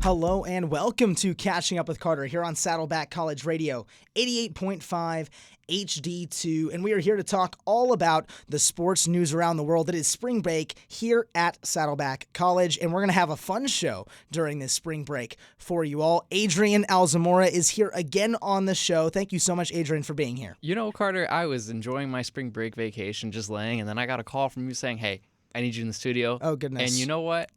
Hello and welcome to Catching Up with Carter here on Saddleback College Radio, 88.5 HD2, and we are here to talk all about the sports news around the world. It is spring break here at Saddleback College, and we're going to have a fun show during this spring break for you all. Adrian Alzamora is here again on the show. Thank you so much, Adrian, for being here. You know, Carter, I was enjoying my spring break vacation, just laying, and then I got a call from you saying, hey, I need you in the studio. Oh, goodness. And you know what?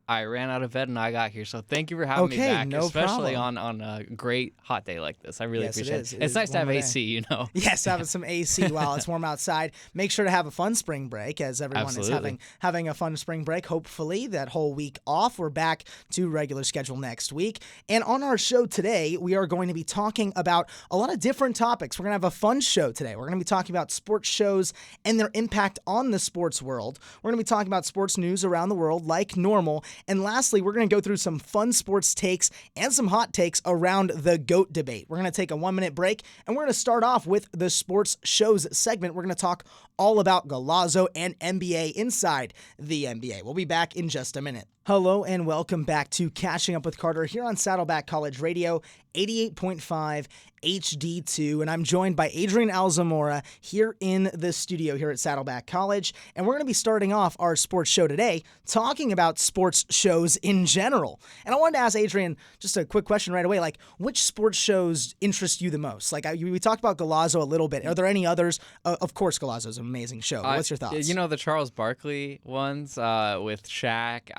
I ran out of bed and I got here, so thank you for having me back, especially on a great hot day like this. I really appreciate it. It's nice to have AC, you know. Yes, having some AC while it's warm outside. Make sure to have a fun spring break, as everyone is having a fun spring break. Hopefully, that whole week off. We're back to regular schedule next week. And on our show today, we are going to be talking about a lot of different topics. We're going to have a fun show today. We're going to be talking about sports shows and their impact on the sports world. We're going to be talking about sports news around the world like normal. And lastly, we're going to go through some fun sports takes and some hot takes around the GOAT debate. We're going to take a 1-minute break, and we're going to start off with the sports shows segment. We're going to talk all about Golazo and NBA inside the NBA. We'll be back in just a minute. Hello and welcome back to Catching Up with Carter here on Saddleback College Radio, 88.5 HD2, and I'm joined by Adrian Alzamora here in the studio here at Saddleback College, and we're going to be starting off our sports show today talking about sports shows in general. And I wanted to ask Adrian just a quick question right away, like, which sports shows interest you the most? Like, we talked about Golazo a little bit. Are there any others? Of course, Golazo is an amazing show. What's your thoughts? You know, the Charles Barkley ones with Shaq,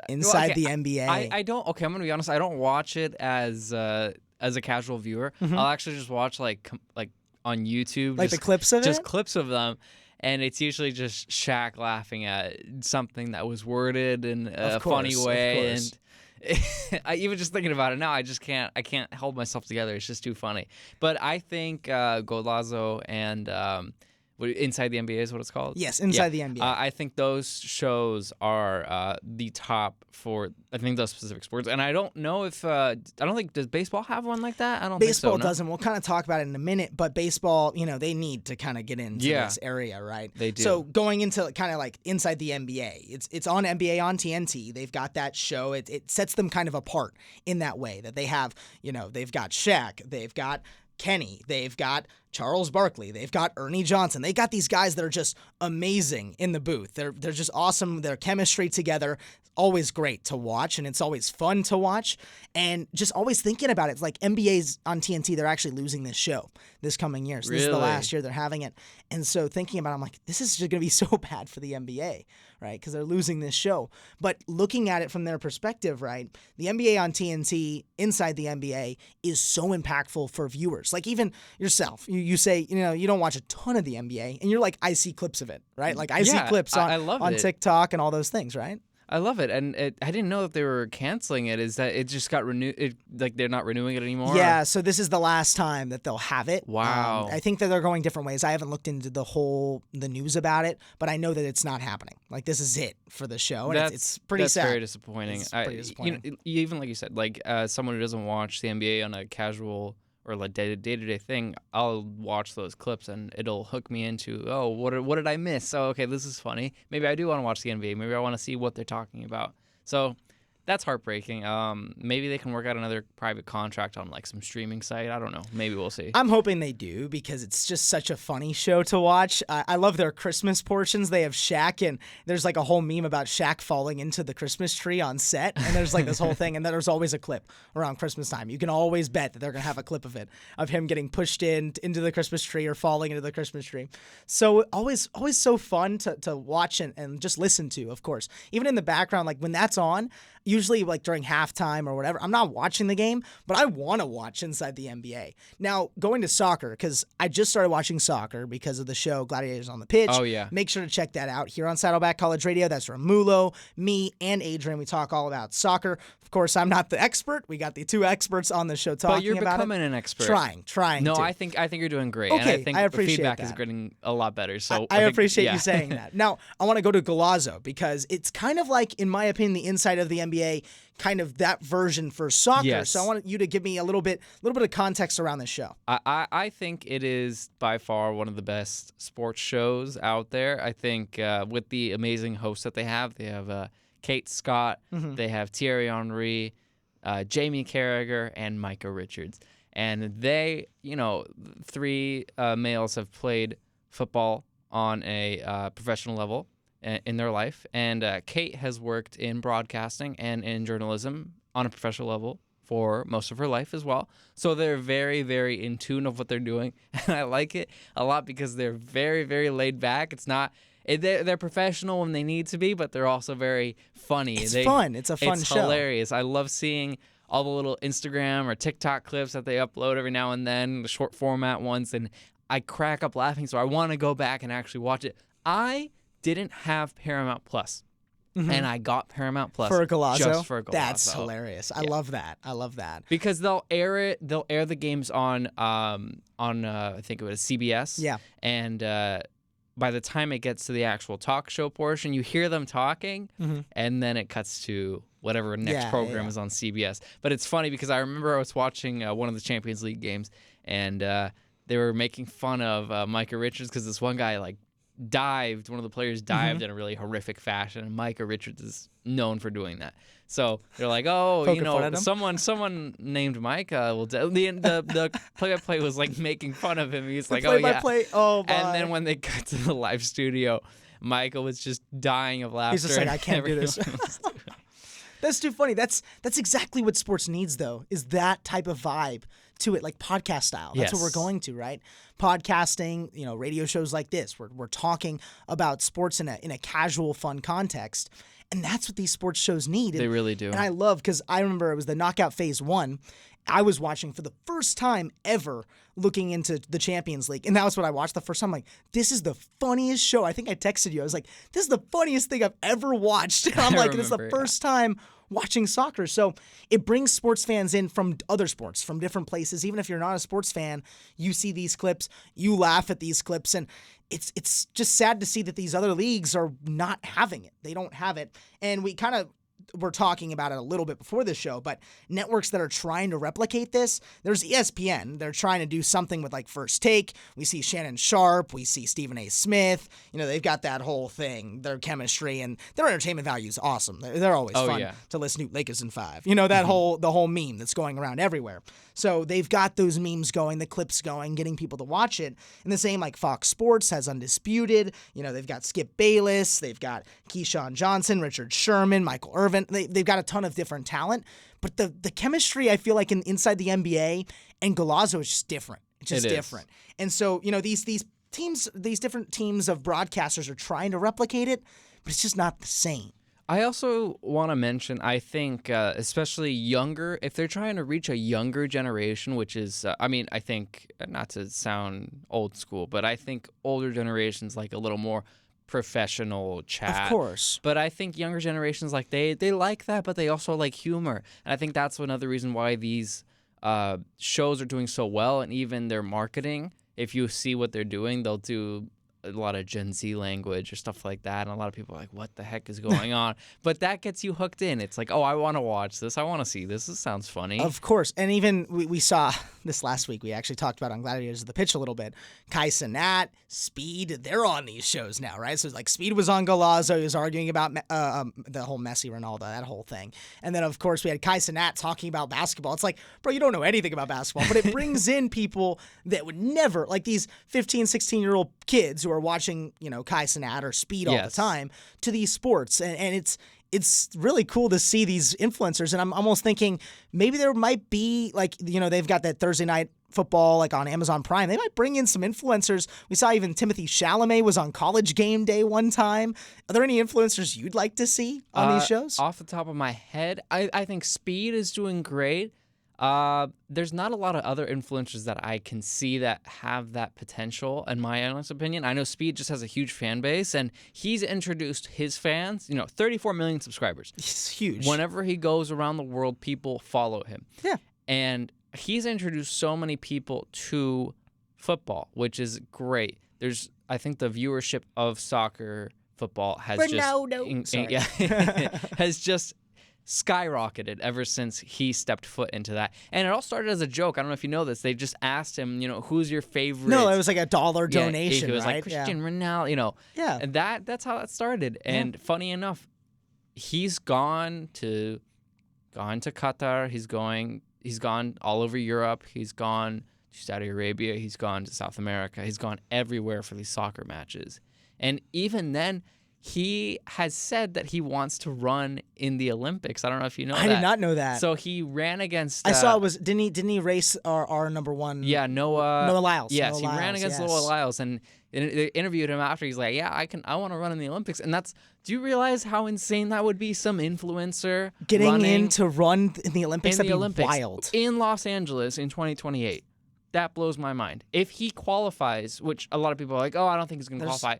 Inside the NBA. I don't. Okay, I'm gonna be honest. I don't watch it as a casual viewer. Mm-hmm. I'll actually just watch like on YouTube, like the clips of it, just clips of them, and it's usually just Shaq laughing at something that was worded in a funny way, and I even just thinking about it now, I can't hold myself together. It's just too funny. But I think Golazo and Inside the NBA is what it's called? Yes, Inside the NBA. I think those shows are the top for, I think, those specific sports. And I don't know if, I don't think, does baseball have one like that? I don't think so. Baseball doesn't. We'll kind of talk about it in a minute, but baseball, you know, they need to kind of get into this area, right? They do. So going into kind of like Inside the NBA, it's on NBA on TNT. They've got that show. It sets them kind of apart in that way that they have, you know, they've got Shaq, they've got Kenny, they've got Charles Barkley, they've got Ernie Johnson. They got these guys that are just amazing in the booth. They're just awesome. Their chemistry together, always great to watch, and it's always fun to watch. And just always thinking about it, it's like NBA's on TNT, they're actually losing this show this coming year. So This is the last year they're having it. And so thinking about it, I'm like, this is just going to be so bad for the NBA, right? Because they're losing this show. But looking at it from their perspective, right, the NBA on TNT, Inside the NBA, is so impactful for viewers. Like even yourself, you say, you know, you don't watch a ton of the NBA, and you're like, I see clips of it, right? Like I see clips on TikTok and all those things, right? I love it, and I didn't know that they were canceling it. Is that it just got renewed? Like they're not renewing it anymore? Yeah, so this is the last time that they'll have it. Wow. I think that they're going different ways. I haven't looked into the news about it, but I know that it's not happening. Like this is it for the show, and it's pretty sad. That's very disappointing. It's pretty disappointing. You know, even like you said, like someone who doesn't watch the NBA on a casual or like day-to-day thing, I'll watch those clips and it'll hook me into, oh, what did I miss? Oh, okay, this is funny. Maybe I do want to watch the NBA. Maybe I want to see what they're talking about. So that's heartbreaking. Maybe they can work out another private contract on like some streaming site. I don't know. Maybe we'll see. I'm hoping they do because it's just such a funny show to watch. I love their Christmas portions. They have Shaq, and there's like a whole meme about Shaq falling into the Christmas tree on set, and there's like this whole thing, and then there's always a clip around Christmas time. You can always bet that they're gonna have a clip of it, of him getting pushed into the Christmas tree or falling into the Christmas tree. So always so fun to watch and just listen to, of course. Even in the background, like when that's on, usually like during halftime or whatever, I'm not watching the game, but I want to watch Inside the NBA. Now, going to soccer, because I just started watching soccer because of the show Gladiators on the Pitch. Oh, yeah. Make sure to check that out here on Saddleback College Radio. That's Romulo, me, and Adrian. We talk all about soccer. Of course, I'm not the expert. We got the two experts on the show talking about it. But you're becoming an expert. Trying No, to. I think you're doing great. Okay, and I think the feedback is getting a lot better. So I appreciate you saying that. Now, I want to go to Golazo because it's kind of like, in my opinion, the inside of the NBA NBA, kind of that version for soccer. Yes. So I want you to give me a little bit of context around this show. I think it is by far one of the best sports shows out there. I think with the amazing hosts that they have Kate Scott, they have Thierry Henry, Jamie Carragher, and Micah Richards. And they, 3 males have played football on a professional level in their life. And Kate has worked in broadcasting and in journalism on a professional level for most of her life as well. So they're very, very in tune of what they're doing. And I like it a lot because they're very, very laid back. It's not... They're professional when they need to be, but they're also very funny. It's fun. It's a fun show. It's hilarious. I love seeing all the little Instagram or TikTok clips that they upload every now and then, the short format ones, and I crack up laughing, so I want to go back and actually watch it. I didn't have Paramount Plus, and I got Paramount Plus for Galazzo. Just for Galazzo. That's hilarious. I love that. Because they'll air the games on I think it was CBS. Yeah. And by the time it gets to the actual talk show portion, you hear them talking, and then it cuts to whatever next program is on CBS. But it's funny because I remember I was watching one of the Champions League games, and they were making fun of Micah Richards because this one guy dived. One of the players dived in a really horrific fashion, and Micah Richards is known for doing that. So they're like, someone named Micah. The play-by-play was making fun of him. He's like, play-by-play. Oh, my. And then when they cut to the live studio, Michael was just dying of laughter. He's just like, I can't do this. That's too funny. That's exactly what sports needs, though, is that type of vibe to it, like podcast style. That's what we're going to, right? Podcasting, radio shows like this. We're talking about sports in a casual, fun context. And that's what these sports shows need. They really do. And I love, because I remember it was the knockout phase 1. I was watching for the first time ever looking into the Champions League. And that was what I watched the first time. I'm like, this is the funniest show. I think I texted you. I was like, this is the funniest thing I've ever watched. And I'm like, this is the first time watching soccer. So it brings sports fans in from other sports, from different places. Even if you're not a sports fan, you see these clips, you laugh at these clips, and it's just sad to see that these other leagues are not having it. They don't have it. And we kind of were talking about it a little bit before this show, but networks that are trying to replicate this, there's ESPN. They're trying to do something with First Take. We see Shannon Sharp. We see Stephen A. Smith. They've got that whole thing, their chemistry, and their entertainment value is awesome. They're always fun to listen to. Lakers in 5. The whole meme that's going around everywhere. So they've got those memes going, the clips going, getting people to watch it. And the same Fox Sports has Undisputed. They've got Skip Bayless. They've got Keyshawn Johnson, Richard Sherman, Michael Irvin. They've got a ton of different talent. But the chemistry, I feel like, inside the NBA and Galazzo is just different. It's just different. And so, these teams, these different teams of broadcasters are trying to replicate it, but it's just not the same. I also want to mention, I think, especially younger, if they're trying to reach a younger generation, which is, I think, not to sound old school, but I think older generations like a little more professional chat. Of course. But I think younger generations, they like that, but they also like humor. And I think that's another reason why these shows are doing so well, and even their marketing. If you see what they're doing, they'll do a lot of Gen Z language or stuff like that, and a lot of people are like, what the heck is going on? But that gets you hooked in. It's like, oh, I want to watch this. I want to see this. This sounds funny. Of course. And even we saw this last week. We actually talked about on Gladiators of the Pitch a little bit. Kai Cenat, Speed, they're on these shows now, right? So Speed was on Galazzo. He was arguing about the whole Messi, Ronaldo, that whole thing. And then, of course, we had Kai Cenat talking about basketball. It's like, bro, you don't know anything about basketball. But it brings in people that would never, these 15, 16-year-old kids who are watching, Kai Cenat or Speed all the time, to these sports. And it's really cool to see these influencers. And I'm almost thinking maybe there might be, they've got that Thursday night football on Amazon Prime. They might bring in some influencers. We saw even Timothy Chalamet was on College Game Day one time. Are there any influencers you'd like to see on these shows? Off the top of my head, I think Speed is doing great. There's not a lot of other influencers that I can see that have that potential, in my honest opinion. I know Speed just has a huge fan base, and he's introduced his fans, 34 million subscribers. It's huge. Whenever he goes around the world, people follow him. Yeah. And he's introduced so many people to football, which is great. I think the viewership of soccer football has has just skyrocketed ever since he stepped foot into that. And it all started as a joke. I don't know if you know this. They just asked him, who's your favorite? No, it was like a $1 donation, He was right? like, Christian Ronaldo, Yeah. And that's how that started. And funny enough, he's gone to Qatar. He's gone all over Europe. He's gone to Saudi Arabia. He's gone to South America. He's gone everywhere for these soccer matches. And even then, he has said that he wants to run in the Olympics. I don't know if you know that. I did not know that. So he ran against. I saw it was didn't he race our number one? Yeah, Noah Lyles. Yes, Noah he ran Lyles, against yes. Noah Lyles, and they interviewed him after. He's like, "Yeah, I want to run in the Olympics." And that's. Do you realize how insane that would be? Some influencer getting in to run in the Olympics. That'd be wild. In Los Angeles in 2028. That blows my mind. If he qualifies, which a lot of people are like, "Oh, I don't think he's going to qualify."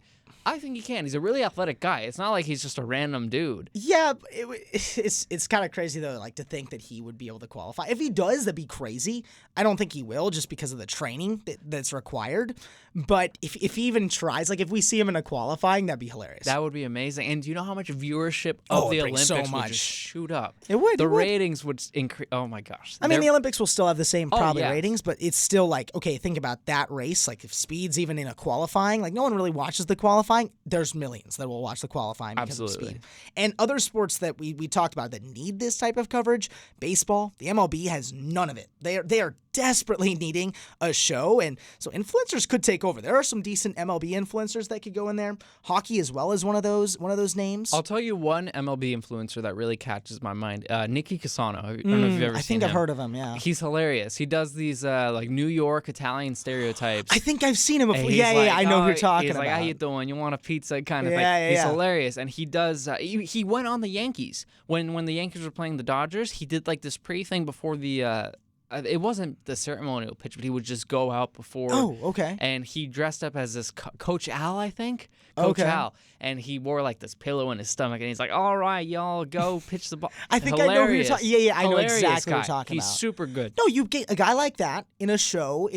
I think he can. He's a really athletic guy. It's not like he's just a random dude. Yeah, it's kind of crazy though, like to think that he would be able to qualify. If he does, that'd be crazy. I don't think he will, just because of the training that's required. But if he even tries, like if we see him in a qualifying, that'd be hilarious. That would be amazing. And do you know how much viewership of the Olympics so would just shoot up? It would. The ratings would increase. Oh my gosh. I mean, the Olympics will still have the same yes. ratings, but it's still like, okay, think about that race. Like if speed's even in a qualifying, like no one really watches the qualifying. There's millions that will watch the qualifying because of speed. And other sports that we talked about that need this type of coverage, baseball, the MLB has none of it. They are desperately needing a show, and so influencers could take over. There are some decent MLB influencers that could go in there. Hockey as well as one of those names. I'll tell you one MLB influencer that really catches my mind. Nicky Cassano. I don't know if you've ever seen him. I think I've heard of him, yeah. He's hilarious. He does these like New York Italian stereotypes. I think I've seen him before. Yeah, I know who you're talking about. He's like, how you doing? You want a pizza kind of thing. He's hilarious. And he does, he went on the Yankees. When the Yankees were playing the Dodgers, he did like this pre-thing before the, it wasn't the ceremonial pitch, but he would just go out before. Oh, okay. And he dressed up as this Coach Al, I think. Coach Al. And he wore like this pillow in his stomach, and he's like, "All right, y'all, go pitch the ball." I think I know who you're talking. Yeah, I know exactly what you're talking about. He's super good. No, you get a guy like that in a show.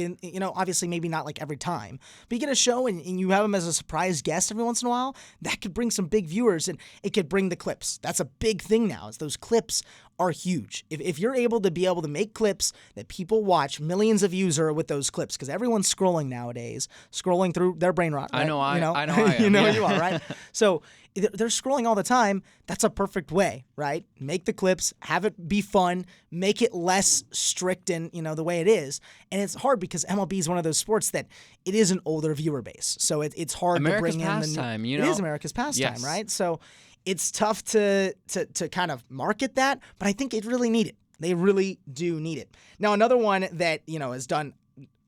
Obviously maybe not like every time, but you get a show and you have him as a surprise guest every once in a while. That could bring some big viewers, and it could bring the clips. That's a big thing now. Is those clips are huge. If you're able to make clips that people watch, millions of views are with those clips because everyone's scrolling nowadays, scrolling through their brain rot. Right? I know I am. You know you are, right? So they're scrolling all the time. That's a perfect way, right? Make the clips, have it be fun, make it less strict and, the way it is. And it's hard because MLB is one of those sports that it is an older viewer base. So it's hard to bring in pastime, It is America's pastime, right? So it's tough to kind of market that, but I think it really need it. They really do need it. Now, another one that, has done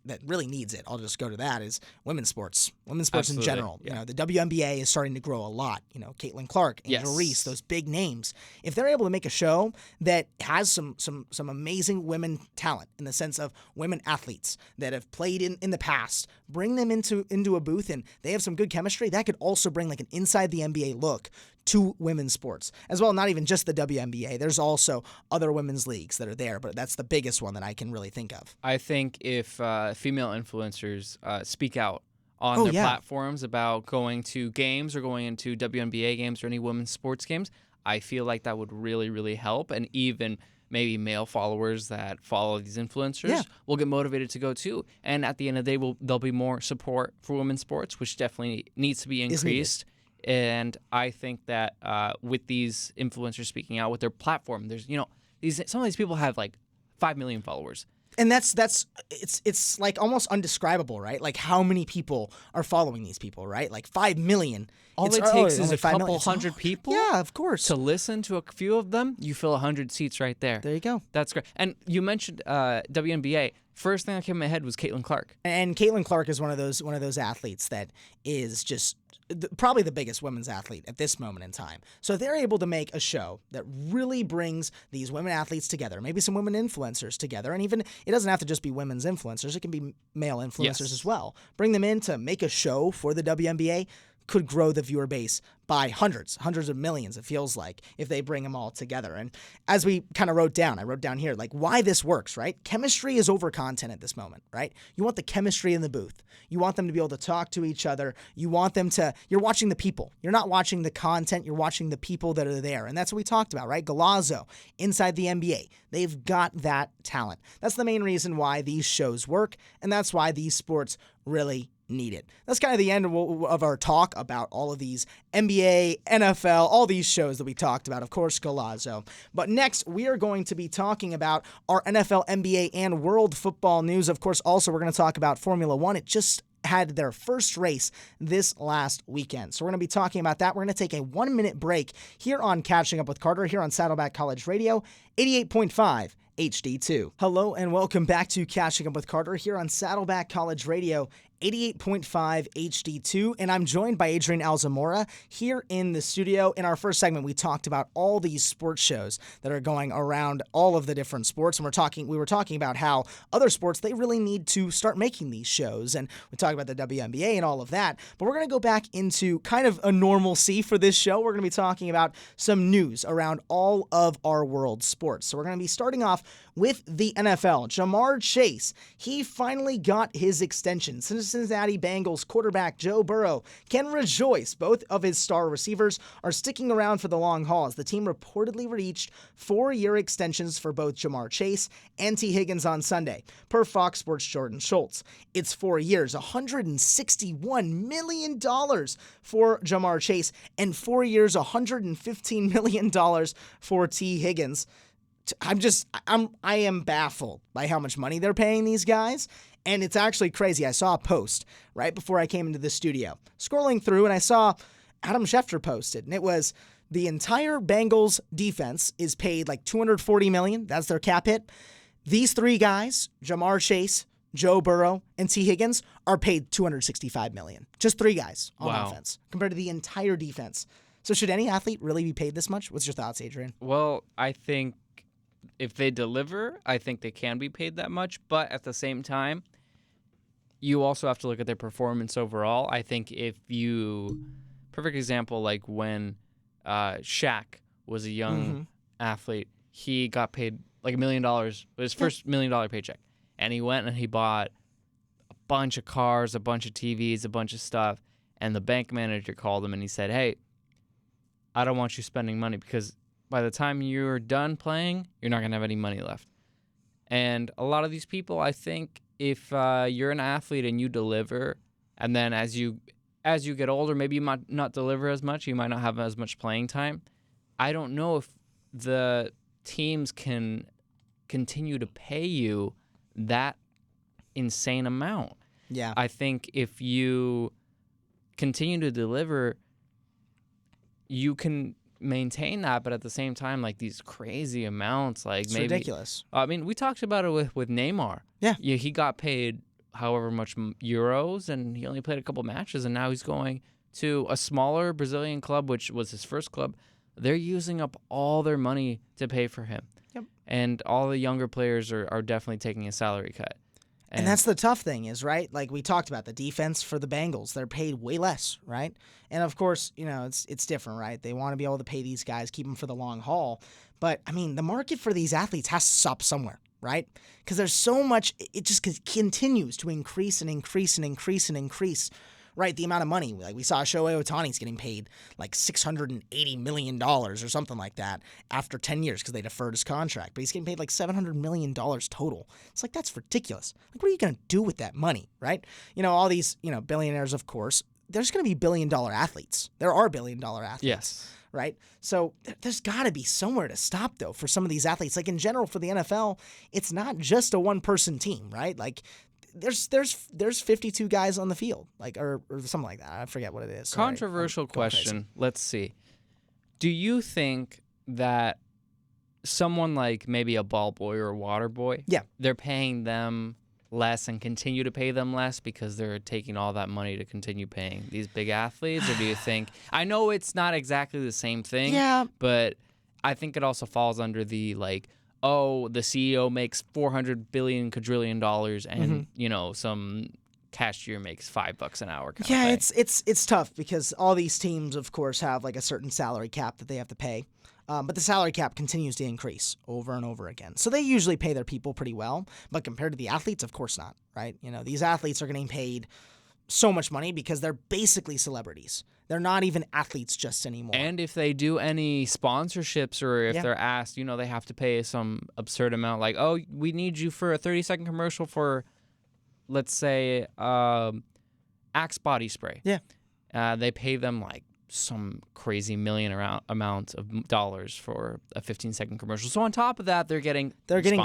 that really needs it, I'll just go to that, is women's sports. Women's sports in general. Yeah. The WNBA is starting to grow a lot. Caitlin Clark, Angel Reese, those big names. If they're able to make a show that has some amazing women talent in the sense of women athletes that have played in the past, bring them into a booth and they have some good chemistry, that could also bring like an inside the NBA look to women's sports as well. Not even just the WNBA. There's also other women's leagues that are there, but that's the biggest one that I can really think of. I think if female influencers speak out on their platforms about going to games or going into WNBA games or any women's sports games, I feel like that would really, really help. And even maybe male followers that follow these influencers will get motivated to go too. And at the end of the day, there'll be more support for women's sports, which definitely needs to be increased. And I think that with these influencers speaking out with their platform, there's some of these people have like 5 million followers. And it's like almost undescribable, right? Like how many people are following these people, right? Like 5 million. All it takes is a couple hundred people. Yeah, of course. To listen to a few of them, you fill 100 seats right there. There you go. That's great. And you mentioned WNBA. First thing that came in my head was Caitlin Clark. And Caitlin Clark is one of those athletes that is just probably the biggest women's athlete at this moment in time. So they're able to make a show that really brings these women athletes together, maybe some women influencers together, and even it doesn't have to just be women's influencers. It can be male influencers as well. Bring them in to make a show for the WNBA. could grow the viewer base by hundreds of millions, it feels like, if they bring them all together. And as we kind of I wrote down here, like, why this works, right? Chemistry is over content at this moment, right? You want the chemistry in the booth. You want them to be able to talk to each other. You're watching the people. You're not watching the content. You're watching the people that are there. And that's what we talked about, right? Galazzo, inside the NBA. They've got that talent. That's the main reason why these shows work, and that's why these sports really need it. That's kind of the end of our talk about all of these NBA, NFL, all these shows that we talked about, of course, Galazzo. But next, we are going to be talking about our NFL, NBA, and world football news. Of course, also, we're going to talk about Formula One. It just had their first race this last weekend. So we're going to be talking about that. We're going to take a 1-minute break here on Catching Up with Carter, here on Saddleback College Radio, 88.5 HD2. Hello and welcome back to Catching Up with Carter here on Saddleback College Radio, 88.5 HD2, and I'm joined by Adrian Alzamora here in the studio. In our first segment, we talked about all these sports shows that are going around all of the different sports, and we were talking about how other sports, they really need to start making these shows, and we talked about the WNBA and all of that, but we're going to go back into kind of a normalcy for this show. We're going to be talking about some news around all of our world sports. So we're going to be starting off with the NFL. Ja'Marr Chase, he finally got his extension. Cincinnati Bengals quarterback Joe Burrow can rejoice. Both of his star receivers are sticking around for the long haul as the team reportedly reached 4-year extensions for both Ja'Marr Chase and T. Higgins on Sunday, per Fox Sports' Jordan Schultz. It's 4 years, $161 million for Ja'Marr Chase, and 4 years, $115 million for T. Higgins. I am baffled by how much money they're paying these guys. And it's actually crazy. I saw a post right before I came into the studio, scrolling through, and I saw Adam Schefter posted, and it was the entire Bengals defense is paid like $240 million. That's their cap hit. These three guys, Ja'Marr Chase, Joe Burrow, and T. Higgins, are paid $265 million. Just three guys on offense compared to the entire defense. So should any athlete really be paid this much? What's your thoughts, Adrian? Well, I think if they deliver, I think they can be paid that much. But at the same time, you also have to look at their performance overall. I think perfect example, like when Shaq was a young athlete, he got paid like $1 million, his first $1 million paycheck. And he went and he bought a bunch of cars, a bunch of TVs, a bunch of stuff. And the bank manager called him and he said, "Hey, I don't want you spending money because by the time you're done playing, you're not going to have any money left." And a lot of these people, I think, if you're an athlete and you deliver, and then as you get older, maybe you might not deliver as much, you might not have as much playing time. I don't know if the teams can continue to pay you that insane amount. Yeah. I think if you continue to deliver, you can maintain that, but at the same time, like these crazy amounts, like it's maybe ridiculous. I mean, we talked about it with Neymar. Yeah, he got paid however much euros, and he only played a couple matches, and now he's going to a smaller Brazilian club, which was his first club. They're using up all their money to pay for him. Yep. And all the younger players are definitely taking a salary cut. And that's the tough thing is, right? Like we talked about the defense for the Bengals, they're paid way less, right? And of course, it's different, right? They want to be able to pay these guys, keep them for the long haul. But I mean, the market for these athletes has to stop somewhere, right? Because there's so much, it just continues to increase and increase and increase and increase. Right, the amount of money. Like we saw Shohei Ohtani's getting paid like $680 million or something like that after 10 years because they deferred his contract. But he's getting paid like $700 million total. It's like, that's ridiculous. Like, what are you going to do with that money, right? All these, billionaires, of course, there's going to be billion-dollar athletes. There are billion-dollar athletes. Yes. Right? So there's got to be somewhere to stop, though, for some of these athletes. Like in general, for the NFL, it's not just a one-person team, right? Like, there's 52 guys on the field, like or something like that. I forget what it is. Controversial question. Let's see. Do you think that someone like maybe a ball boy or a water boy, they're paying them less and continue to pay them less because they're taking all that money to continue paying these big athletes? Or do you think, I know it's not exactly the same thing, but I think it also falls under the like, oh, the CEO makes $400 billion quadrillion and some cashier makes $5 an hour kind of Yeah, thing. it's tough because all these teams, of course, have like a certain salary cap that they have to pay. But the salary cap continues to increase over and over again. So they usually pay their people pretty well, but compared to the athletes, of course not, right? These athletes are getting paid so much money because they're basically celebrities. They're not even athletes just anymore. And if they do any sponsorships or if they're asked, they have to pay some absurd amount, like, oh, we need you for a 30-second commercial for, let's say, Axe body spray. Yeah. They pay them like some crazy million amount of dollars for a 15-second commercial. So on top of that, they're getting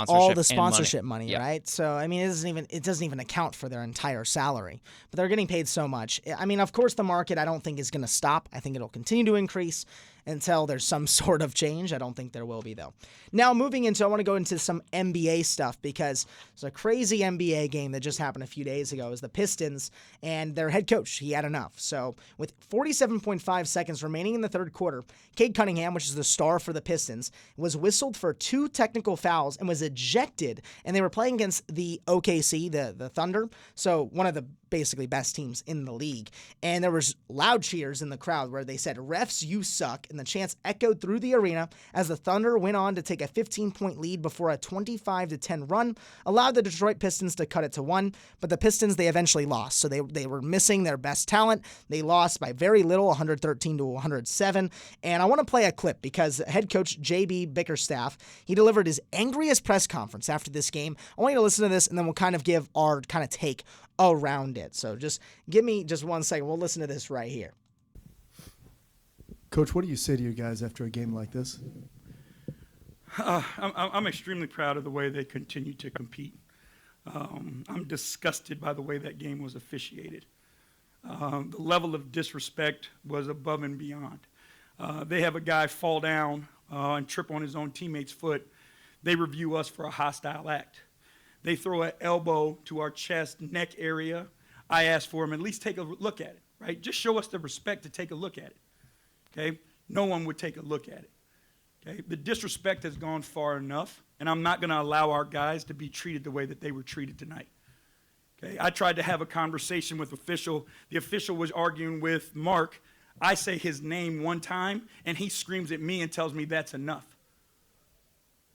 all the sponsorship money, Yep. right? So I mean, it doesn't even account for their entire salary, but they're getting paid so much. I mean, of course, the market I don't think is going to stop. I think it'll continue to increase until there's some sort of change. I don't think there will be, though. Now, I want to go into some NBA stuff because there's a crazy NBA game that just happened a few days ago. It was the Pistons and their head coach. He had enough. So with 47.5 seconds remaining in the third quarter, Cade Cunningham, which is the star for the Pistons, was whistled for 2 technical fouls and was ejected. And they were playing against the OKC, the Thunder, so one of the basically best teams in the league. And there was loud cheers in the crowd where they said, "Refs, you suck." And the chants echoed through the arena as the Thunder went on to take a 15-point lead before a 25-10 run allowed the Detroit Pistons to cut it to 1. But the Pistons, they eventually lost. So they were missing their best talent. They lost by very little, 113-107. And I want to play a clip because head coach J.B. Bickerstaff, he delivered his angriest press conference after this game. I want you to listen to this, and then we'll kind of give our kind of take around it. So just give me just 1 second. We'll listen to this right here. Coach, what do you say to your guys after a game like this? I'm extremely proud of the way they continue to compete. I'm disgusted by the way that game was officiated. The level of disrespect was above and beyond. They have a guy fall down and trip on his own teammate's foot. They review us for a hostile act. They throw an elbow to our chest, neck area. I ask for him, at least take a look at it, right? Just show us the respect to take a look at it, okay? No one would take a look at it, okay? The disrespect has gone far enough, and I'm not going to allow our guys to be treated the way that they were treated tonight, okay? I tried to have a conversation with official. The official was arguing with Mark. I say his name one time, and he screams at me and tells me that's enough,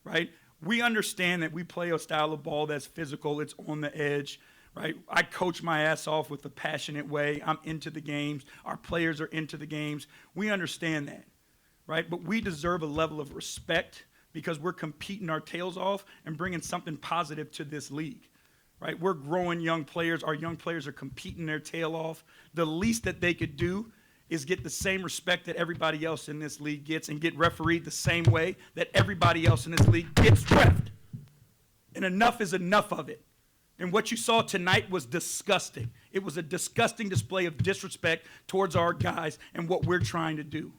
right? We understand that we play a style of ball that's physical, it's on the edge, right? I coach my ass off with a passionate way. I'm into the games. Our players are into the games. We understand that, right? But we deserve a level of respect because we're competing our tails off and bringing something positive to this league, right? We're growing young players. Our young players are competing their tail off. The least that they could do is get the same respect that everybody else in this league gets and get refereed the same way that everybody else in this league gets reffed. And enough is enough of it. And what you saw tonight was disgusting. It was a disgusting display of disrespect towards our guys and what we're trying to do.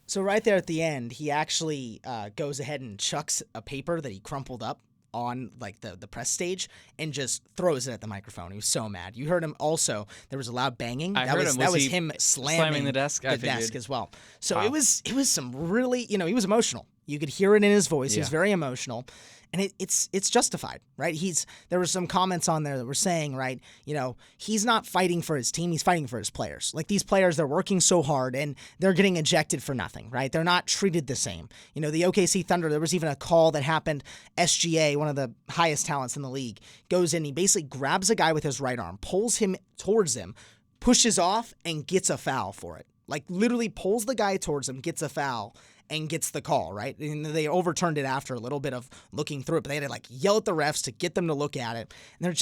So right there at the end, he actually goes ahead and chucks a paper that he crumpled up on like the press stage and just throws it at the microphone. He was so mad. You heard him also. There was a loud banging. That was him slamming the desk as well. So wow. it was some really, he was emotional. You could hear it in his voice. Yeah. He was very emotional. And it's justified, right? There were some comments on there that were saying, right, he's not fighting for his team, he's fighting for his players. Like these players, they're working so hard and they're getting ejected for nothing, right? They're not treated the same. The OKC Thunder, there was even a call that happened. SGA, one of the highest talents in the league, goes in, he basically grabs a guy with his right arm, pulls him towards him, pushes off, and gets a foul for it. Like literally pulls the guy towards him, gets a foul, and gets the call, right? And they overturned it after a little bit of looking through it, but they had to yell at the refs to get them to look at it. And I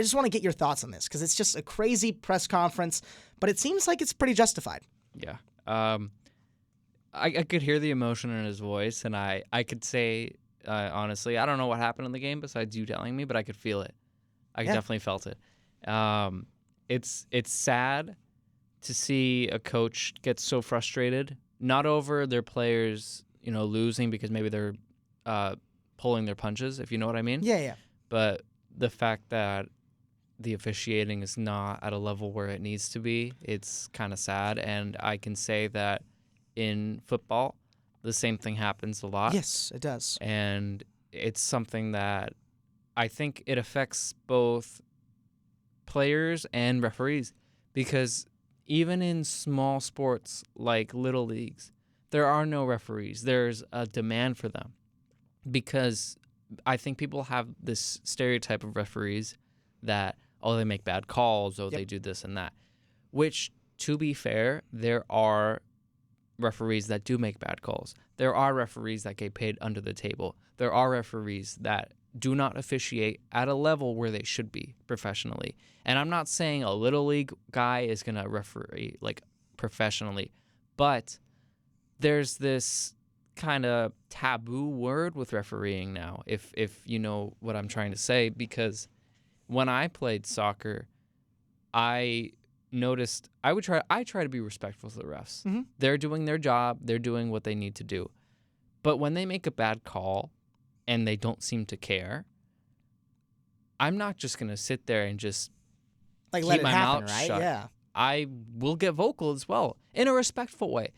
just want to get your thoughts on this because it's just a crazy press conference, but it seems like it's pretty justified. Yeah. I could hear the emotion in his voice, and I could say, honestly, I don't know what happened in the game besides you telling me, but I could feel it. I definitely felt it. It's sad to see a coach get so frustrated, not over their players, losing because maybe they're pulling their punches, if you know what I mean. Yeah. But the fact that the officiating is not at a level where it needs to be, it's kind of sad. And I can say that in football, the same thing happens a lot. Yes, it does. And it's something that I think it affects both players and referees, because even in small sports like little leagues, there are no referees. There's a demand for them, because I think people have this stereotype of referees that, oh, they make bad calls, oh, they do this and that, which, to be fair, there are referees that do make bad calls. There are referees that get paid under the table. There are referees that do not officiate at a level where they should be professionally. And I'm not saying a little league guy is going to referee like professionally, but there's this kind of taboo word with refereeing now, if you know what I'm trying to say, because when I played soccer, I noticed I try to be respectful to the refs. Mm-hmm. They're doing their job, they're doing what they need to do. But when they make a bad call and they don't seem to care, I'm not just going to sit there and just Like keep let it my happen, mouth right? shut. Yeah. I will get vocal as well, in a respectful way.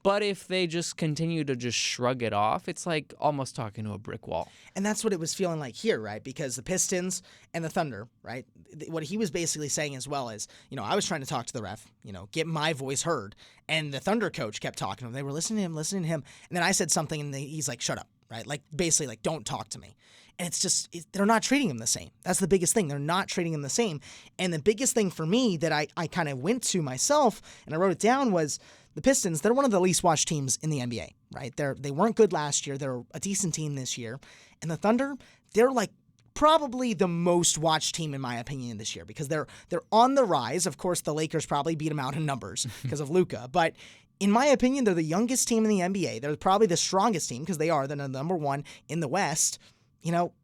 But if they just continue to just shrug it off, it's like almost talking to a brick wall. And that's what it was feeling like here, right? Because the Pistons and the Thunder, right? What he was basically saying as well is, I was trying to talk to the ref, get my voice heard. And the Thunder coach kept talking to him. They were listening to him. And then I said something and he's like, shut up, right? Like basically like, don't talk to me. And it's just, they're not treating him the same. That's the biggest thing. They're not treating him the same. And the biggest thing for me that I kind of went to myself and I wrote it down was, the Pistons, they're one of the least watched teams in the NBA, right? They weren't good last year. They're a decent team this year. And the Thunder, they're like probably the most watched team in my opinion this year, because they're on the rise. Of course, the Lakers probably beat them out in numbers because of Luka. But in my opinion, they're the youngest team in the NBA. They're probably the strongest team because they are the number one in the West.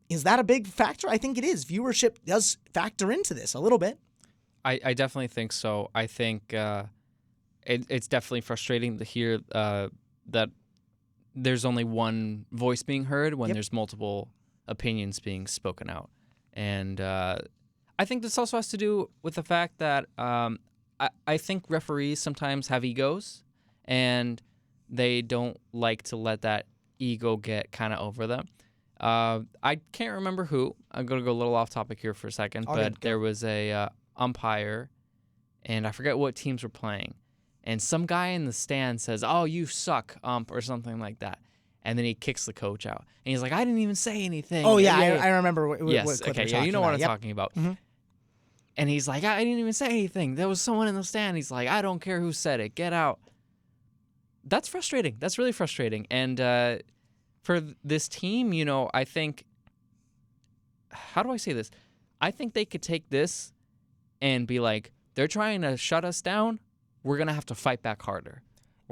Is that a big factor? I think it is. Viewership does factor into this a little bit. I definitely think so. I think it's definitely frustrating to hear that there's only one voice being heard when there's multiple opinions being spoken out. And I think this also has to do with the fact that I think referees sometimes have egos, and they don't like to let that ego get kind of over them. I can't remember who. I'm going to go a little off topic here for a second, there was a umpire, and I forget what teams were playing. And some guy in the stand says, "Oh, you suck, ump," or something like that. And then he kicks the coach out. And he's like, "I didn't even say anything." Oh, yeah, I remember what yes, clip okay, you're yeah, you know talking what I'm talking about. Mm-hmm. And he's like, "I didn't even say anything. There was someone in the stand." He's like, "I don't care who said it. Get out." That's frustrating. That's really frustrating. And for this team, I think, how do I say this? I think they could take this and be like, they're trying to shut us down. We're going to have to fight back harder.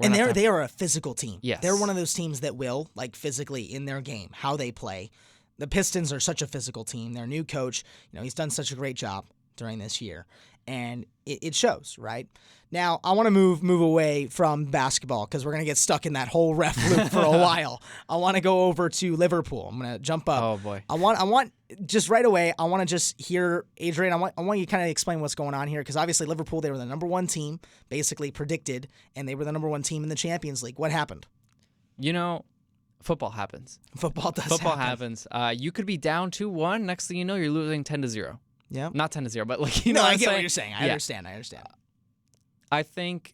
And they are a physical team. Yes. They're one of those teams that will, like physically in their game, how they play. The Pistons are such a physical team. Their new coach, he's done such a great job during this year. And it shows, right? Now, I want to move away from basketball because we're going to get stuck in that whole ref loop for a while. I want to go over to Liverpool. I'm going to jump up. Oh, boy. I want just right away, I want to just hear, Adrian, I want you to kind of explain what's going on here, because obviously Liverpool, they were the number one team, basically predicted, and they were the number one team in the Champions League. What happened? Football happens. Football happens. You could be down 2-1. Next thing you know, you're losing 10-0. Yeah. Not 10-0, but like, No, I get saying? what you're saying. I understand. I think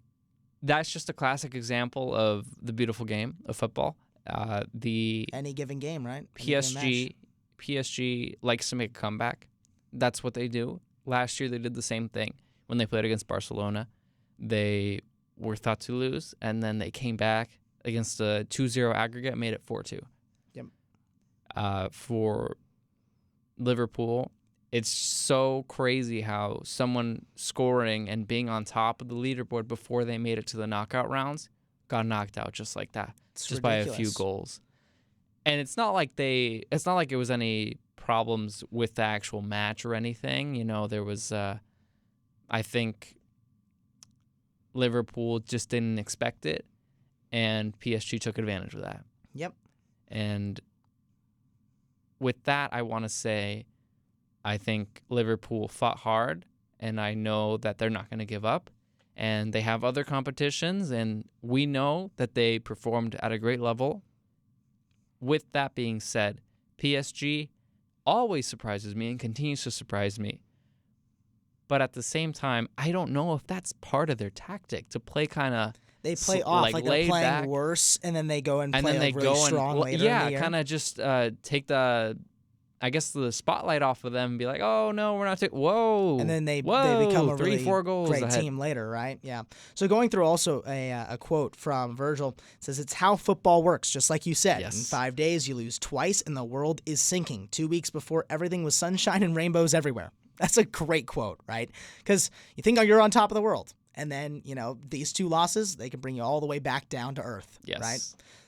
that's just a classic example of the beautiful game of football. Any given game, right? PSG likes to make a comeback. That's what they do. Last year they did the same thing when they played against Barcelona. They were thought to lose, and then they came back against a 2-0 aggregate and made it 4-2. Yep. For Liverpool, it's so crazy how someone scoring and being on top of the leaderboard before they made it to the knockout rounds got knocked out just like that, It's by a ridiculous. few goals. And it's not like it was any problems with the actual match or anything. There was, I think Liverpool just didn't expect it, and PSG took advantage of that. Yep. And with that, I want to say, I think Liverpool fought hard, and I know that they're not going to give up. and they have other competitions, and we know that they performed at a great level. With that being said, PSG always surprises me and continues to surprise me. But at the same time, I don't know if that's part of their tactic to play kind of. They play off like they're playing back. Worse, and then they go and play really strong later in the year. Yeah, kind of just take the spotlight off of them and be like, oh, no, we're not taking. Whoa. And then they become a really 3-4 goals great ahead. team later, right? Yeah. So going through also a quote from Virgil, it says, it's how football works, just like you said. Yes. In 5 days, you lose twice, and the world is sinking. 2 weeks before, everything was sunshine and rainbows everywhere. That's a great quote, right? Because you think you're on top of the world. And then, these 2 losses, they can bring you all the way back down to earth, yes. right?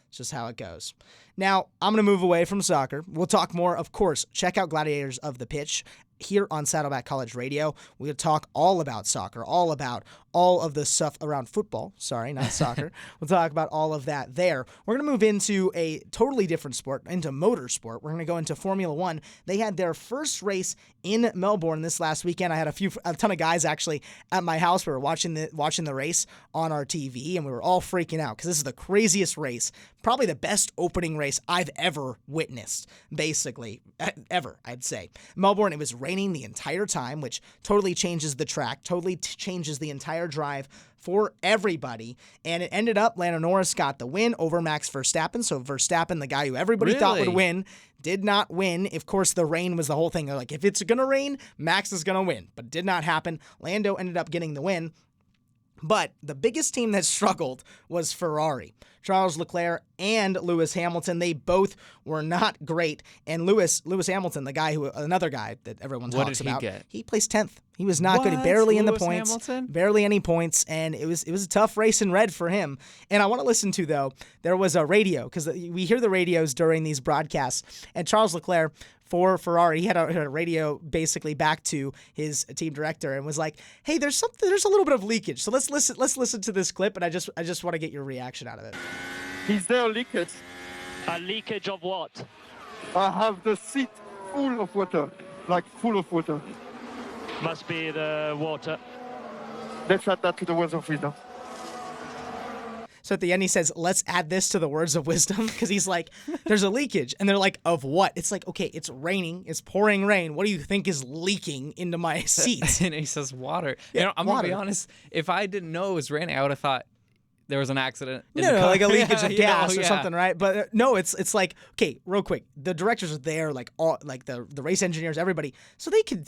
It's just how it goes. Now, I'm going to move away from soccer. We'll talk more, of course. Check out Gladiators of the Pitch here on Saddleback College Radio. We'll talk all about soccer, all about all of the stuff around football. Sorry, not soccer. We'll talk about all of that there. We're going to move into a totally different sport, into motorsport. We're going to go into Formula One. They had their first race in Melbourne this last weekend. I had a ton of guys actually at my house. We were watching the race on our TV, and we were all freaking out because this is the craziest race, probably the best opening race I've ever witnessed, basically, ever, I'd say. Melbourne, it was raining the entire time, which totally changes the track, totally changes the entire drive for everybody, and it ended up Lando Norris got the win over Max Verstappen. So Verstappen, the guy who everybody thought would win, did not win. Of course, the rain was the whole thing. They're like, if it's going to rain, Max is going to win, but it did not happen. Lando ended up getting the win. But the biggest team that struggled was Ferrari. Charles Leclerc and Lewis Hamilton, they both were not great. And Lewis Hamilton, another guy that everyone talks about, he placed 10th. He was not good. Barely in the points. Hamilton? Barely any points. And it was a tough race in red for him. And I want to listen to, though, there was a radio, because we hear the radios during these broadcasts. And Charles Leclerc, for Ferrari, he had a radio basically back to his team director and was like, "Hey, there's a little bit of leakage. So let's listen to this clip, and I just want to get your reaction out of it." Is there a leakage? A leakage of what? I have the seat full of water, like full of water. Must be the water. Let's add that to the words of wisdom. So at the end, he says, let's add this to the words of wisdom, because he's like, there's a leakage. And they're like, of what? It's like, okay, it's raining. It's pouring rain. What do you think is leaking into my seats? And he says water. Yeah, I'm going to be honest. If I didn't know it was raining, I would have thought there was an accident. Like a leakage of gas or something, right? But no, it's like, okay, real quick. The directors are there, like all, like the race engineers, everybody. So they could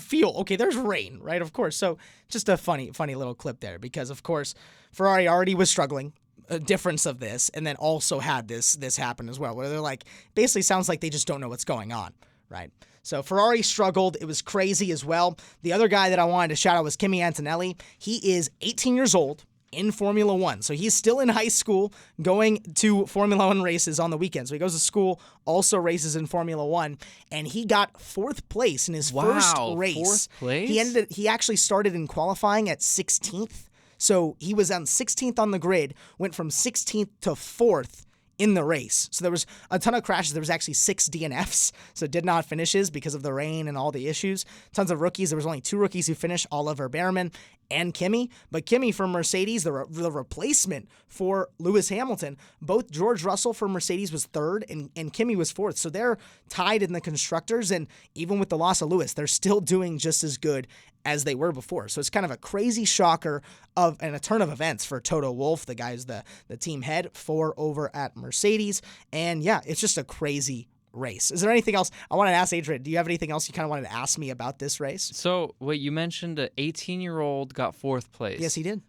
feel, okay, there's rain, right? Of course. So just a funny little clip there, because of course Ferrari already was struggling. A difference of this, and then also had this happen as well, where they're like, basically sounds like they just don't know what's going on, right? So Ferrari struggled. It was crazy as well. The other guy that I wanted to shout out was Kimi Antonelli. He is 18 years old in Formula One. So he's still in high school going to Formula One races on the weekends. So he goes to school, also races in Formula One, and he got 4th place in his first race. 4th place? He actually started in qualifying at 16th. So he was on 16th on the grid, went from 16th to 4th in the race. So there was a ton of crashes. There was actually 6 DNFs, so did not finishes because of the rain and all the issues. Tons of rookies. There was only 2 rookies who finished, Oliver Behrman and Kimi. But Kimi from Mercedes, the replacement for Lewis Hamilton, both George Russell for Mercedes was 3rd and Kimi was 4th. So they're tied in the constructors, and even with the loss of Lewis, they're still doing just as good as they were before. So it's kind of a crazy shocker and a turn of events for Toto Wolff, the guy who's the team head for over at Mercedes. And yeah, it's just a crazy race. Is there anything else? I want to ask Adrian, do you have anything else you kind of wanted to ask me about this race? So, wait, you mentioned an 18-year-old got 4th place. Yes, he did.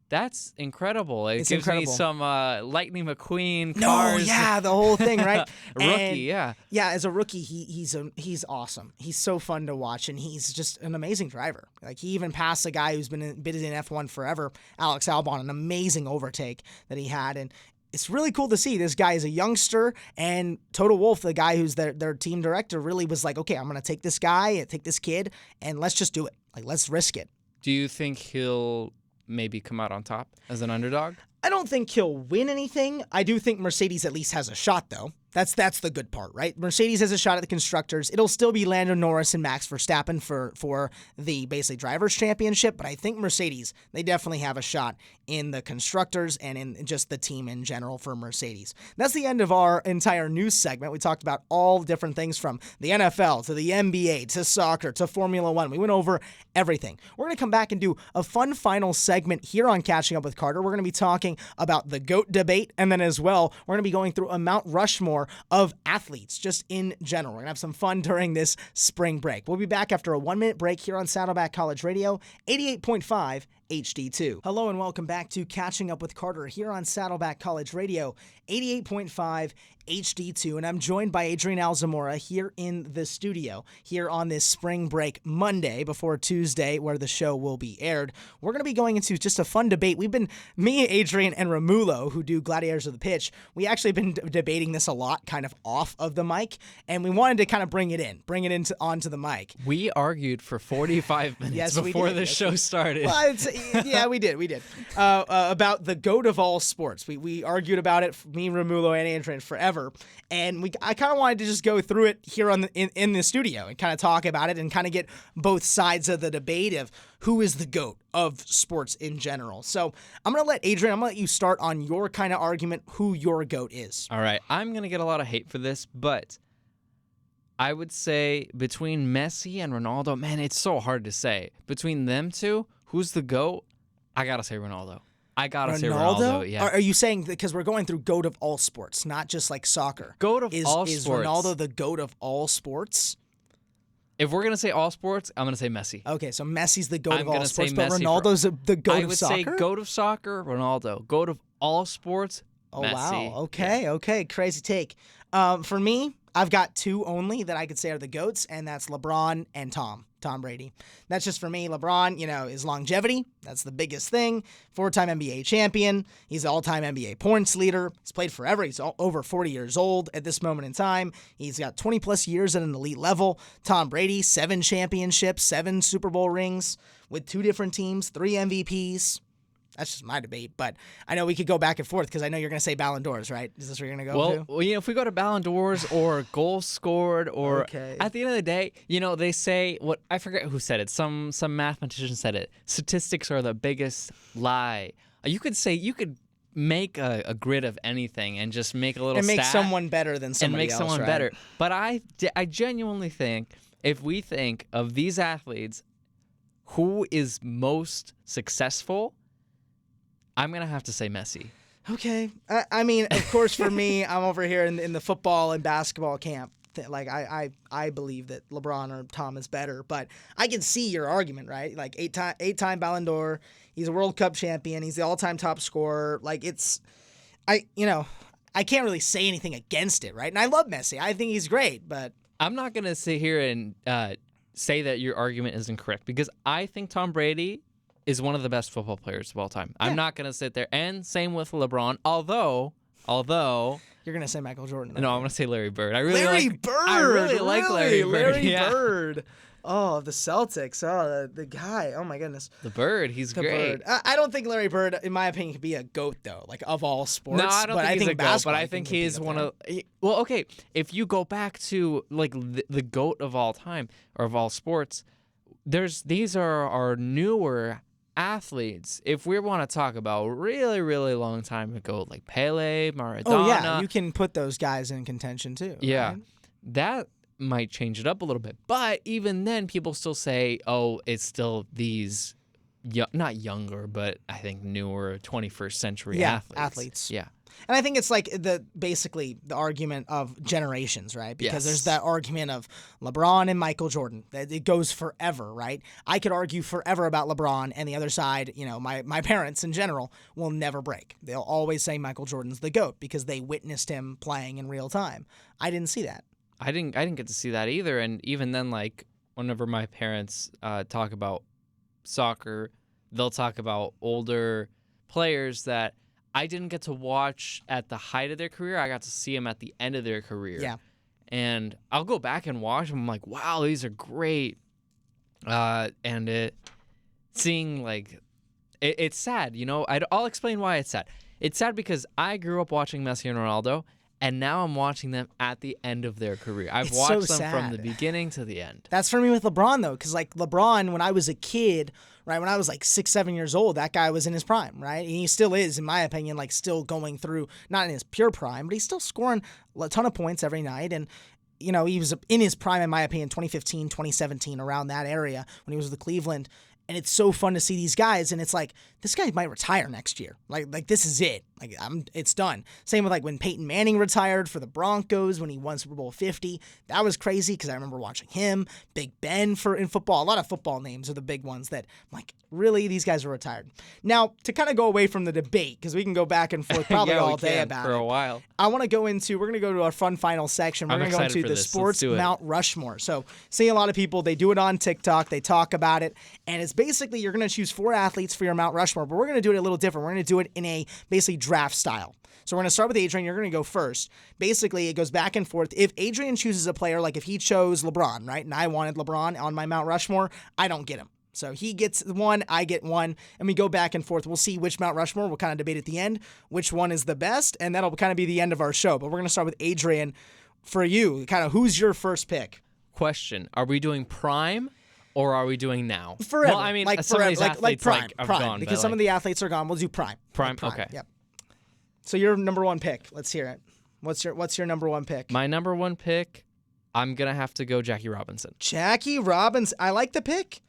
That's incredible. It It's gives incredible. me some Lightning McQueen cars. No, yeah, the whole thing, right? Rookie, yeah. Yeah, as a rookie, he's awesome. He's so fun to watch, and he's just an amazing driver. Like, he even passed a guy who's been in F1 forever, Alex Albon, an amazing overtake that he had, and it's really cool to see. This guy is a youngster, and Toto Wolff, the guy who's their team director, really was like, okay, I'm going to take this guy and take this kid, and let's just do it. Like, let's risk it. Do you think he'll maybe come out on top as an underdog? I don't think he'll win anything. I do think Mercedes at least has a shot, though. That's the good part, right? Mercedes has a shot at the constructors. It'll still be Lando Norris and Max Verstappen for the basically drivers' championship, but I think Mercedes, they definitely have a shot in the constructors and in just the team in general for Mercedes. That's the end of our entire news segment. We talked about all different things from the NFL to the NBA to soccer to Formula One. We went over everything. We're going to come back and do a fun final segment here on Catching Up with Carter. We're going to be talking about the GOAT debate, and then as well, we're going to be going through a Mount Rushmore of athletes just in general. We're going to have some fun during this spring break. We'll be back after a 1-minute break here on Saddleback College Radio, 88.5 HD2. Hello and welcome back to Catching Up with Carter here on Saddleback College Radio, 88.5 HD2, and I'm joined by Adrian Alzamora here in the studio, here on this spring break Monday before Tuesday, where the show will be aired. We're going to be going into just a fun debate. Me, Adrian, and Romulo, who do Gladiators of the Pitch, we actually been debating this a lot, kind of off of the mic, and we wanted to kind of bring it onto the mic. We argued for 45 minutes before the show started. Well, yeah, we did. About the GOAT of all sports. We argued about it, me, Romulo, and Adrian, forever. And I kind of wanted to just go through it here in the studio and kind of talk about it and kind of get both sides of the debate of who is the GOAT of sports in general. So I'm going to let you start on your kind of argument who your GOAT is. All right. I'm going to get a lot of hate for this, but I would say between Messi and Ronaldo, man, it's so hard to say. Between them two, who's the GOAT? I got to say Ronaldo. I gotta say Ronaldo. Yeah. Are you saying because we're going through GOAT of all sports, not just like soccer? GOAT of all sports. Is Ronaldo the GOAT of all sports? If we're gonna say all sports, I'm gonna say Messi. Okay, so Messi's the GOAT of all sports, but Ronaldo's the GOAT of soccer. I would say GOAT of soccer, Ronaldo. GOAT of all sports, Messi. Wow. Okay, crazy take. For me, I've got two only that I could say are the GOATs, and that's LeBron and Tom Brady. That's just for me. LeBron, his longevity, that's the biggest thing. 4-time NBA champion. He's the all-time NBA points leader. He's played forever. He's over 40 years old at this moment in time. He's got 20-plus years at an elite level. Tom Brady, 7 championships, 7 Super Bowl rings with 2 different teams, 3 MVPs. That's just my debate, but I know we could go back and forth because I know you're going to say Ballon d'Ors, right? Is this where you're going to go to? Well, if we go to Ballon d'Ors or goals scored or at the end of the day, they say what I forget who said it. Some mathematician said it. Statistics are the biggest lie. You could make a grid of anything and just make a little and make stat someone better than somebody else, and make someone right? better. But I genuinely think if we think of these athletes, who is most successful, I'm going to have to say Messi. Okay. I mean, of course, for me, I'm over here in the football and basketball camp. Like, I believe that LeBron or Tom is better, but I can see your argument, right? Like, eight-time Ballon d'Or. He's a World Cup champion. He's the all-time top scorer. Like, I can't really say anything against it, right? And I love Messi. I think he's great, but I'm not going to sit here and say that your argument is incorrect because I think Tom Brady is one of the best football players of all time. Yeah. I'm not going to sit there. And same with LeBron, although you're going to say Michael Jordan. No, I'm going to say Larry Bird. I really like Larry Bird. Larry Bird. Oh, the Celtics. Oh, the guy. Oh, my goodness. The Bird. He's great. Bird. I don't think Larry Bird, in my opinion, could be a GOAT, though, like of all sports. No, I don't think he's a GOAT, but I think he's one of... Well, okay, if you go back to like the GOAT of all time or of all sports, these are our newer athletes. If we want to talk about really, really long time ago, like Pele, Maradona. Oh, yeah, you can put those guys in contention, too. Yeah, right? That might change it up a little bit. But even then, people still say, oh, it's still these, not younger, but I think newer 21st century athletes. Yeah. And I think it's like basically the argument of generations, right? Because there's that argument of LeBron and Michael Jordan. It goes forever, right? I could argue forever about LeBron, and the other side, my parents in general will never break. They'll always say Michael Jordan's the GOAT because they witnessed him playing in real time. I didn't see that. I didn't get to see that either. And even then, like whenever my parents talk about soccer, they'll talk about older players that I didn't get to watch at the height of their career. I got to see them at the end of their career. Yeah. And I'll go back and watch them. I'm like, wow, these are great. Seeing like, it's sad, I'll explain why it's sad. It's sad because I grew up watching Messi and Ronaldo, And now I'm watching them at the end of their career. I've It's watched so them from sad. the beginning to the end. That's for me with LeBron, though, because like LeBron, when I was a kid, right, when I was like 6, 7 years old, that guy was in his prime, right? And he still is, in my opinion, like still going through, not in his pure prime, but he's still scoring a ton of points every night. And, you know, he was in his prime, in my opinion, 2015, 2017, around that area when he was with Cleveland. And it's so fun to see these guys, and it's like, this guy might retire next year. Like this is it. Like it's done. Same with like when Peyton Manning retired for the Broncos when he won Super Bowl 50. That was crazy because I remember watching him. Big Ben in football. A lot of football names are the big ones that I'm like, really, these guys are retired. Now, to kind of go away from the debate, because we can go back and forth probably all day about for it. a while. I want to go into, we're going to go to our fun final section. We're I'm going to go excited into for the this. sports Let's do it. Mount Rushmore. So, seeing a lot of people, they do it on TikTok, they talk about it, and it's basically you're going to choose 4 athletes for your Mount Rushmore, but we're going to do it a little different. We're going to do it in a basically draft style. So we're going to start with Adrian. You're going to go first. Basically, it goes back and forth. If Adrian chooses a player, like if he chose LeBron, right, and I wanted LeBron on my Mount Rushmore, I don't get him. So he gets one, I get one, and we go back and forth. We'll see which Mount Rushmore. We'll kind of debate at the end which one is the best, and that'll kind of be the end of our show. But we're going to start with Adrian. For you, kind of who's your first pick? Question: are we doing prime, or are we doing now? Forever. Well, I mean, like some forever. of these athletes prime, are prime, gone, because but, some of like, the athletes are gone. We'll do prime. Prime, Like okay. Yep. So your number 1 pick. Let's hear it. What's your number 1 pick? My number 1 pick, I'm gonna have to go Jackie Robinson. Jackie Robinson. I like the pick.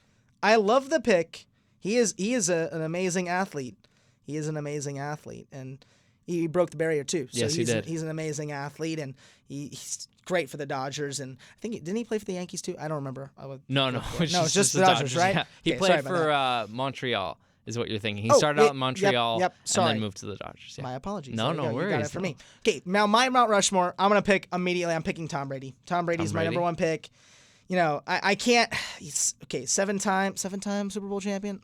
I love the pick. He is an amazing athlete. He is an amazing athlete, and he broke the barrier too. So Yes, he did. He's an amazing athlete, and he's great for the Dodgers. And I think didn't he play for the Yankees too? I don't remember. No, it's just the Dodgers, right? Yeah. He Okay, sorry played about for Montreal, is what you're thinking. He Oh, started out in Montreal yep, and sorry. then moved to the Dodgers. Yeah. My apologies. No, There you no go. worries. You got it for no. me. Okay, now my Mount Rushmore, I'm going to pick immediately. I'm picking Tom Brady. Tom Brady's my number 1 pick. You know, I can't. He's, 7-time Super Bowl champion.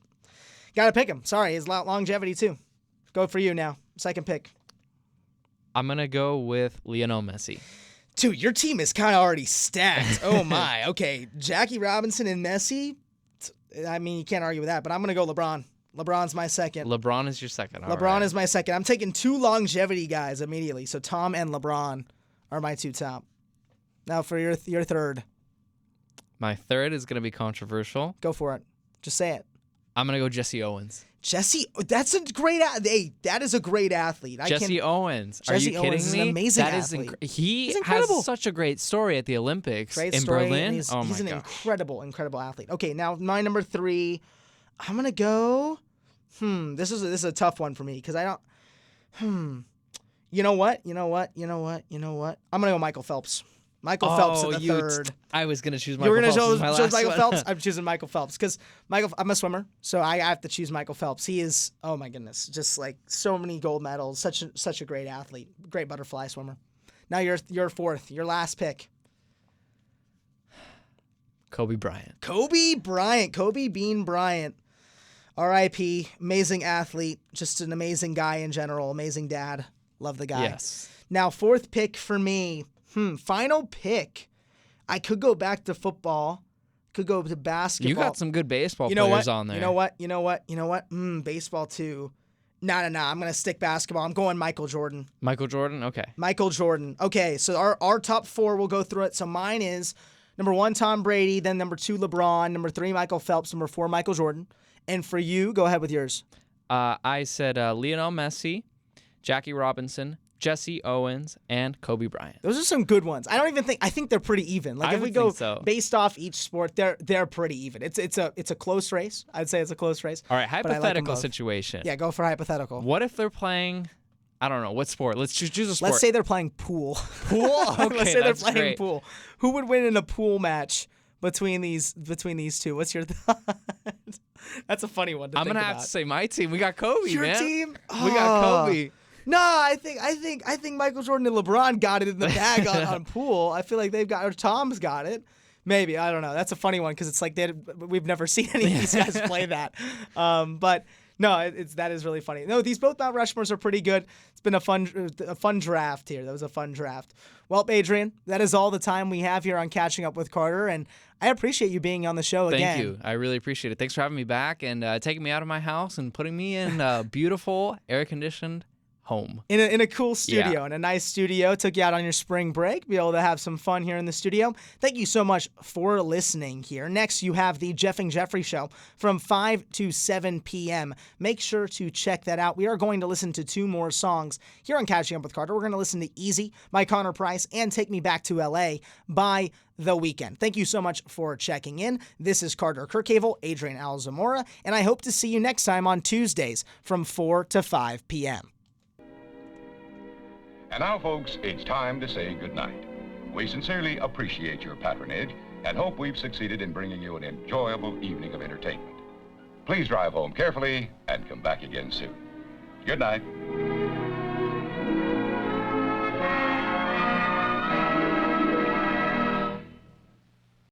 Got to pick him. Sorry, his longevity too. Go for you now. Second pick. I'm gonna go with Lionel Messi. Dude, your team is kind of already stacked. Oh my. Okay, Jackie Robinson and Messi. I mean, you can't argue with that. But I'm going to go LeBron. LeBron's my second. LeBron is your second. All LeBron right. is my second. I'm taking 2 longevity guys immediately. So Tom and LeBron are my 2 top. Now for your third. My third is gonna be controversial. Go for it. Just say it. I'm gonna go Jesse Owens. Jesse, that's a great. Hey, that is a great athlete. Jesse Owens. Are Jesse you kidding Owens is me? an amazing That is athlete. he He's incredible. has such a great story at the Olympics Great in story. Berlin. He's Oh my an gosh. incredible athlete. Okay, now my number 3. I'm gonna go. This is a tough one for me because I don't. You know what? I'm gonna go Michael Phelps. Michael Phelps at the third. I was gonna choose You Michael were gonna Phelps. as my choose last Michael one. Phelps. I'm choosing Michael Phelps because I'm a swimmer, so I have to choose Michael Phelps. He is, oh my goodness, just like so many gold medals. Such a great athlete, great butterfly swimmer. Now your fourth, your last pick. Kobe Bryant. Kobe Bean Bryant. R.I.P. Amazing athlete, just an amazing guy in general. Amazing dad. Love the guy. Yes. Now, fourth pick for me. Final pick. I could go back to football. Could go to basketball. You got some good baseball You know players what? on there. You know what? Baseball too. No. I'm gonna stick basketball. I'm going Michael Jordan. Michael Jordan? Okay. Michael Jordan. Okay, so our top 4, we'll go through it. So mine is number 1, Tom Brady, then number 2, LeBron, number 3, Michael Phelps, number 4, Michael Jordan. And for you, go ahead with yours. I said Lionel Messi, Jackie Robinson, Jesse Owens, and Kobe Bryant. Those are some good ones. I think they're pretty even. Like I if we would go think so. based off each sport, they're pretty even. It's a close race. I'd say it's a close race. All right, but I like 'em hypothetical both. situation. Yeah, go for hypothetical. What if they're playing, I don't know, what sport? Let's choose a sport. Let's say they're playing pool. Pool? Okay, Let's say they're that's playing great. pool. Who would win in a pool match between these two? What's your thought? That's a funny one to I'm think gonna about. have to say my team. We got Kobe, Your man. team? We got Oh. Kobe. No, I think Michael Jordan and LeBron got it in the bag on pool. I feel like or Tom's got it. Maybe, I don't know. That's a funny one because it's like we've never seen any of these guys play that. But no, that is really funny. No, these both Mount Rushmores are pretty good. It's been a fun draft here. That was a fun draft. Well, Adrian, that is all the time we have here on Catching Up with Carter, and I appreciate you being on the show again. Thank you. I really appreciate it. Thanks for having me back and taking me out of my house and putting me in a beautiful, air-conditioned home. In a cool studio, in a nice studio. Took you out on your spring break, be able to have some fun here in the studio. Thank you so much for listening here. Next, you have the Jeff and Jeffrey Show from 5 to 7 p.m. Make sure to check that out. We are going to listen to 2 more songs here on Catching Up with Carter. We're going to listen to Easy by Connor Price and Take Me Back to L.A. by The Weeknd. Thank you so much for checking in. This is Carter Kirchhevel, Adrian Alzamora, and I hope to see you next time on Tuesdays from 4 to 5 p.m. And now, folks, it's time to say goodnight. We sincerely appreciate your patronage and hope we've succeeded in bringing you an enjoyable evening of entertainment. Please drive home carefully and come back again soon. Good night.